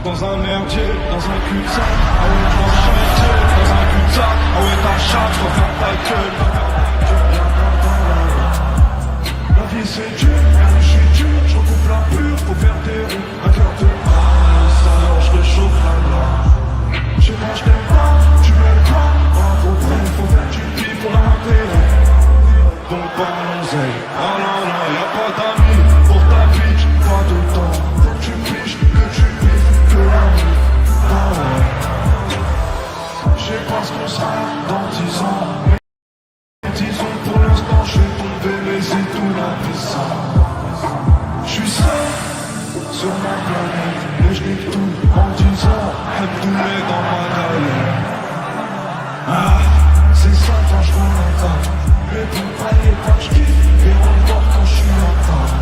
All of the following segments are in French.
Dans un merdier, dans un cul-de-sac. Ah ouais, dans un merdier, dans un cul-de-sac. Ah ouais, ta chatte, referme ta gueule. La vie c'est dur, je suis dur. Je recoupe la pure pour faire des roues. Un cœur de masse, alors je réchauffe la glace. Je sais pas, je t'aime pas, tu m'aimes pas. Ah, faut faire du pif pour l'intérêt. Donc pas l'oseille. Ah non, non, y'a pas d'amis. Pour ta bitch, pas de temps. Faut que tu piches, que tu piffes, que la vie. Ah ouais. Je sais pas ce qu'on sera dans 10 ans. Mais disons pour l'instant, je vais tomber, mais c'est tout la puissance. Je suis seul sur ma planète. Et je nique tout en disant Abdoulé dans ma galère. Ah, c'est ça quand je vois la table. Les bons paliers quand je kiffe. Et encore quand je suis en table.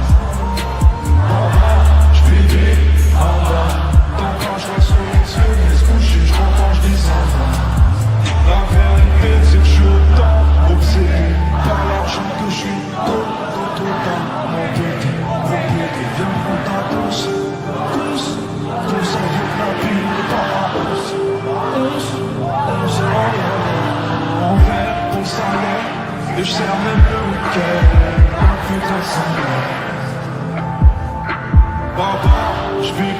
En bas, je vis en bas. Tant quand je vois sur les yeux, mais se coucher, je comprends quand je dis ça va. La vérité c'est que je suis autant obsédé par l'argent que je suis totalement pété. Viens prendre ta douce, tous avec la pile, les paras, on fait pour le salaire, et je sers même le week-end, un putain de salaire. Papa, je vis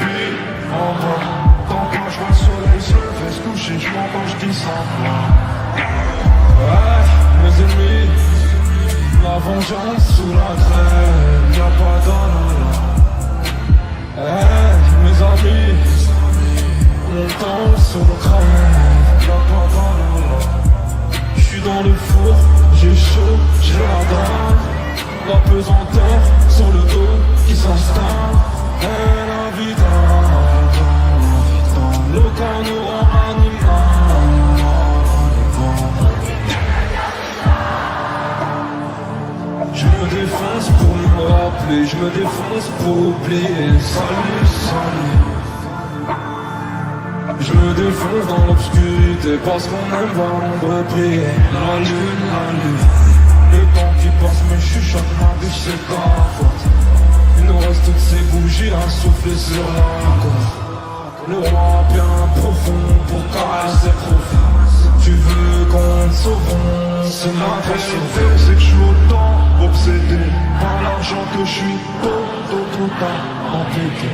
en bas, tant que je vois le soleil se lever, se coucher, je m'entends, je dis ça. Ouais, mes ennemis, la vengeance sous la traîne, y'a pas d'anala. Hey, mes amis, on tombe sur le crâne, y'a pas d'anala. J'suis dans le four, j'ai chaud, j'ai la dalle. La pesanteur sur le dos qui s'installe. Et la vie dans le corps nous rend animal. Je me défonce pour me rappeler, je me défonce pour oublier. Salut, salut. Je me défonce dans l'obscurité parce qu'on aime voir l'ombre briller. La lune, le temps qui passe me chuchote, ma biche c'est ta faute. Il nous reste toutes ces bougies à souffler sur la côte. Le roi bien profond pour caresser profond. Tu veux qu'on te sauve, c'est ma vérité, c'est que je suis autant obsédé par l'argent que je suis totalement pété.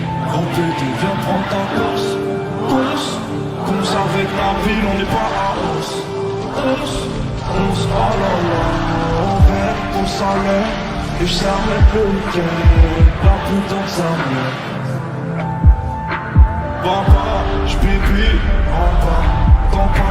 Viens prendre ta course, Cons avec la ville, on n'est pas à hausse. Oh là là, on rêve pour le salaire. Et je sers même le week-end, la putain de sa mère. Papa, je pipi en bas, tant pas